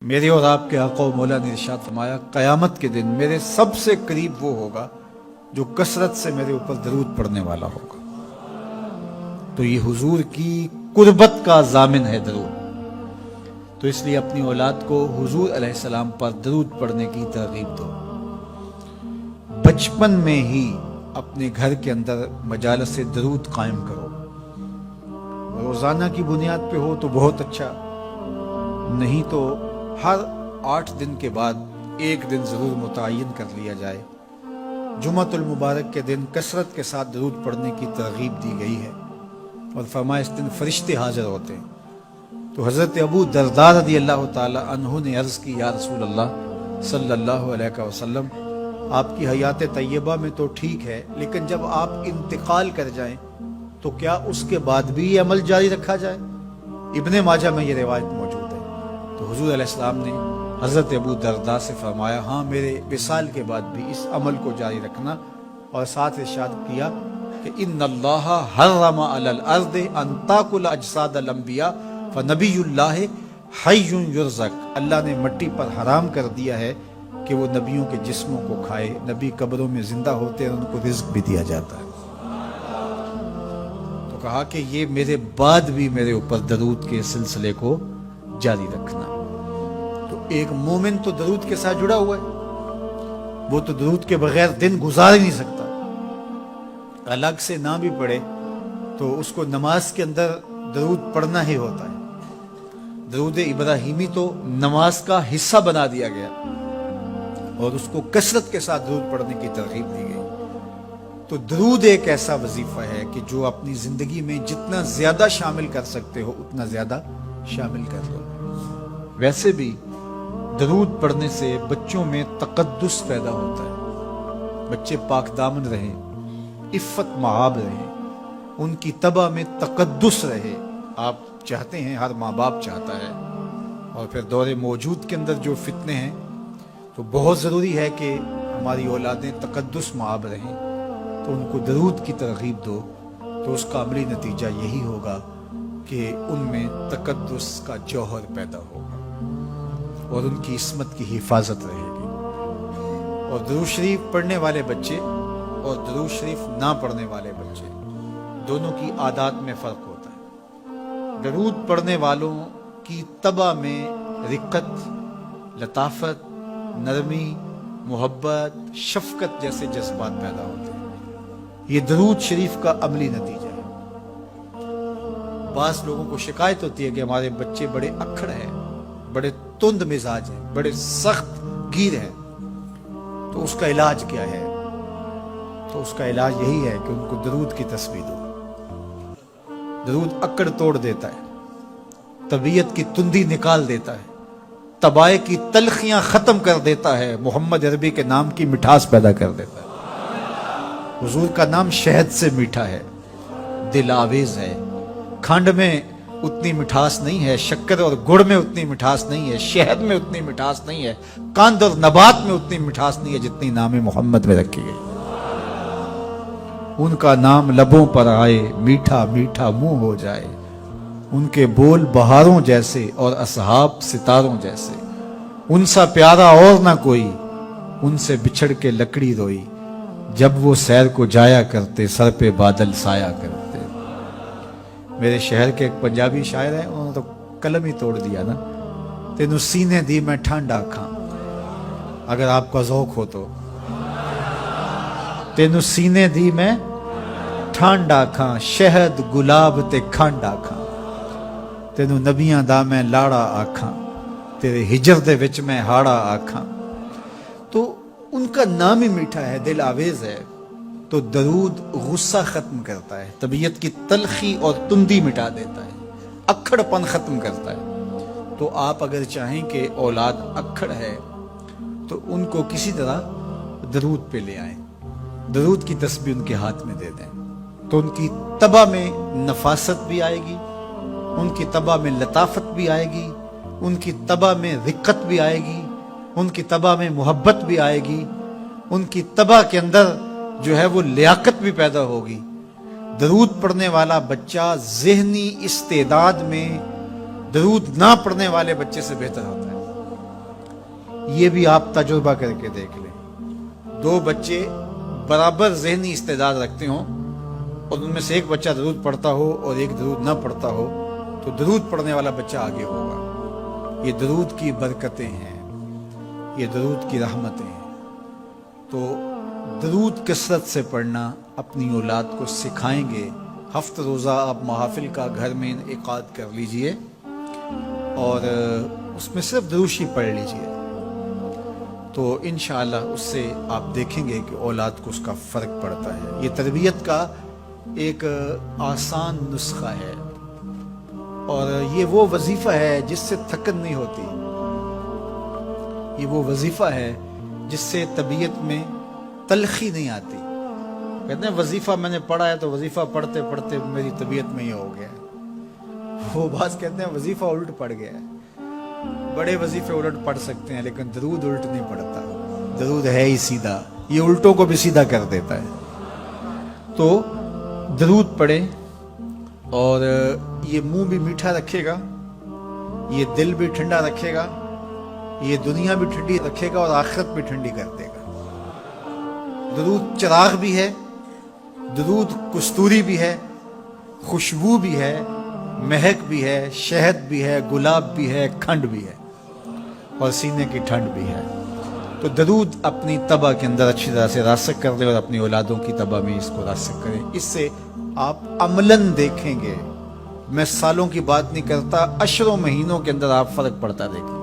میرے اور آپ کے آقا و مولا نے ارشاد فرمایا قیامت کے دن میرے سب سے قریب وہ ہوگا جو کثرت سے میرے اوپر درود پڑھنے والا ہوگا۔ تو یہ حضور کی قربت کا ضامن ہے درود، تو اس لیے اپنی اولاد کو حضور علیہ السلام پر درود پڑھنے کی ترغیب دو۔ بچپن میں ہی اپنے گھر کے اندر مجالس درود قائم کرو، روزانہ کی بنیاد پہ ہو تو بہت اچھا، نہیں تو ہر 8 دن کے بعد ایک دن ضرور متعین کر لیا جائے۔ جمعۃ المبارک کے دن کثرت کے ساتھ درود پڑھنے کی ترغیب دی گئی ہے، اور فرمایا اس دن فرشتے حاضر ہوتے ہیں۔ تو حضرت ابو درداء رضی اللہ تعالی عنہ نے عرض کی، یا رسول اللہ صلی اللہ علیہ وسلم، آپ کی حیات طیبہ میں تو ٹھیک ہے، لیکن جب آپ انتقال کر جائیں تو کیا اس کے بعد بھی یہ عمل جاری رکھا جائے؟ ابن ماجہ میں یہ روایت موجود ہے۔ تو حضور علیہ السلام نے حضرت ابو درداء سے فرمایا، ہاں میرے وصال کے بعد بھی اس عمل کو جاری رکھنا، اور ساتھ ارشاد کیا کہ ان اللہ حرم علی الارض ان تاکل اجساد الانبیاء فنبی اللہ حی یرزق، اللہ نے مٹی پر حرام کر دیا ہے کہ وہ نبیوں کے جسموں کو کھائے، نبی قبروں میں زندہ ہوتے ہیں، ان کو رزق بھی دیا جاتا ہے۔ تو کہا کہ یہ میرے بعد بھی میرے اوپر درود کے سلسلے کو جاری رکھنا۔ تو ایک مومن تو درود کے ساتھ جڑا ہوا ہے، وہ تو درود کے بغیر دن گزار ہی نہیں سکتا، الگ سے نہ بھی پڑھے تو اس کو نماز کے اندر درود پڑھنا ہی ہوتا ہے۔ درود ابراہیمی تو نماز کا حصہ بنا دیا گیا، اور اس کو کثرت کے ساتھ درود پڑھنے کی ترغیب دی گئی۔ تو درود ایک ایسا وظیفہ ہے کہ جو اپنی زندگی میں جتنا زیادہ شامل کر سکتے ہو اتنا زیادہ شامل کر لو۔ ویسے بھی درود پڑھنے سے بچوں میں تقدس پیدا ہوتا ہے، بچے پاک دامن رہیں، عفت مآب رہیں، ان کی طبع میں تقدس رہے۔ آپ چاہتے ہیں، ہر ماں باپ چاہتا ہے، اور پھر دور موجود کے اندر جو فتنے ہیں تو بہت ضروری ہے کہ ہماری اولادیں تقدس مآب رہیں، تو ان کو درود کی ترغیب دو، تو اس کا عملی نتیجہ یہی ہوگا کہ ان میں تقدس کا جوہر پیدا ہوگا، اور ان کی عصمت کی حفاظت رہے گی۔ اور درود شریف پڑھنے والے بچے اور درود شریف نہ پڑھنے والے بچے دونوں کی عادات میں فرق ہوتا ہے۔ درود پڑھنے والوں کی طبع میں رقت، لطافت، نرمی، محبت، شفقت جیسے جذبات پیدا ہوتے ہیں۔ یہ درود شریف کا عملی نتیجہ ہے۔ بعض لوگوں کو شکایت ہوتی ہے کہ ہمارے بچے بڑے اکھڑ ہیں، بڑے تند مزاج ہیں، بڑے سخت گیر ہیں، تو اس کا علاج کیا ہے؟ تو اس کا علاج یہی ہے کہ ان کو درود کی تسبیح دو۔ درود اکڑ توڑ دیتا ہے، طبیعت کی تندی نکال دیتا ہے، طبائع کی تلخیاں ختم کر دیتا ہے، محمد عربی کے نام کی مٹھاس پیدا کر دیتا ہے۔ حضور کا نام شہد سے میٹھا ہے، دل آویز ہے، کھنڈ میں اتنی مٹھاس نہیں ہے، شکر اور گڑ میں اتنی مٹھاس نہیں ہے، شہد میں اتنی مٹھاس نہیں ہے، کاند اور نبات میں اتنی مٹھاس نہیں ہے جتنی نام محمد میں رکھی گئی۔ ان کا نام لبوں پر آئے، میٹھا میٹھا منہ ہو جائے، ان کے بول بہاروں جیسے اور اصحاب ستاروں جیسے، ان سا پیارا اور نہ کوئی، ان سے بچھڑ کے لکڑی روئی، جب وہ سیر کو جایا کرتے سر پہ بادل سایا کرتے۔ میرے شہر کے ایک پنجابی شاعر ہیں، انہوں نے تو قلم ہی توڑ دیا نا، تینوں سینے دی میں ٹھنڈ آکھاں، اگر آپ کا ذوق ہو تو، تینوں سینے دی میں ٹھنڈ آکھاں، شہد گلاب تے کھنڈ آکھاں، تینوں نبیاں دا میں لاڑا آکھاں، تیرے ہجر دے وچ میں ہاڑا آکھاں۔ تو ان کا نام ہی میٹھا ہے، دل آویز ہے۔ تو درود غصہ ختم کرتا ہے، طبیعت کی تلخی اور تندی مٹا دیتا ہے، اکھڑ پن ختم کرتا ہے۔ تو آپ اگر چاہیں کہ اولاد اکھڑ ہے تو ان کو کسی طرح درود پہ لے آئیں، درود کی تسبیح ان کے ہاتھ میں دے دیں، تو ان کی طبع میں نفاست بھی آئے گی، ان کی طبع میں لطافت بھی آئے گی، ان کی طبع میں رقت بھی آئے گی، ان کی طبع میں محبت بھی آئے گی، ان کی طبع کے اندر جو ہے وہ لیاقت بھی پیدا ہوگی۔ درود پڑھنے والا بچہ ذہنی استعداد میں درود نہ پڑھنے والے بچے سے بہتر ہوتا ہے۔ یہ بھی آپ تجربہ کر کے دیکھ لیں. 2 بچے برابر ذہنی استعداد رکھتے ہوں اور ان میں سے ایک بچہ درود پڑھتا ہو اور ایک درود نہ پڑھتا ہو تو درود پڑھنے والا بچہ آگے ہوگا. یہ درود کی برکتیں ہیں, یہ درود کی رحمتیں ہیں. تو درود کثرت سے پڑھنا اپنی اولاد کو سکھائیں گے. ہفتہ روزہ آپ محافل کا گھر میں انعقاد کر لیجئے اور اس میں صرف دروشی پڑھ لیجئے, تو انشاءاللہ اس سے آپ دیکھیں گے کہ اولاد کو اس کا فرق پڑتا ہے. یہ تربیت کا ایک آسان نسخہ ہے اور یہ وہ وظیفہ ہے جس سے تھکن نہیں ہوتی. یہ وہ وظیفہ ہے جس سے طبیعت میں تلخی نہیں آتی. کہتے ہیں وظیفہ میں نے پڑھا ہے تو وظیفہ پڑھتے پڑھتے میری طبیعت میں یہ ہو گیا. وہ بعض کہتے ہیں وظیفہ الٹ پڑ گیا ہے. بڑے وظیفے الٹ پڑھ سکتے ہیں لیکن درود الٹ نہیں پڑھتا. درود ہے ہی سیدھا, یہ الٹوں کو بھی سیدھا کر دیتا ہے. تو درود پڑھے اور یہ منہ بھی میٹھا رکھے گا, یہ دل بھی ٹھنڈا رکھے گا, یہ دنیا بھی ٹھنڈی رکھے گا اور آخرت بھی ٹھنڈی کر دے گا. درود چراغ بھی ہے, درود کستوری بھی ہے, خوشبو بھی ہے, مہک بھی ہے, شہد بھی ہے, گلاب بھی ہے, کھنڈ بھی ہے اور سینے کی ٹھنڈ بھی ہے. تو درود اپنی طبع کے اندر اچھی طرح سے راسخ کر لیں اور اپنی اولادوں کی طبع میں اس کو راسخ کریں. اس سے آپ عملاً دیکھیں گے, میں سالوں کی بات نہیں کرتا, اشروں مہینوں کے اندر آپ فرق پڑتا دیکھیں.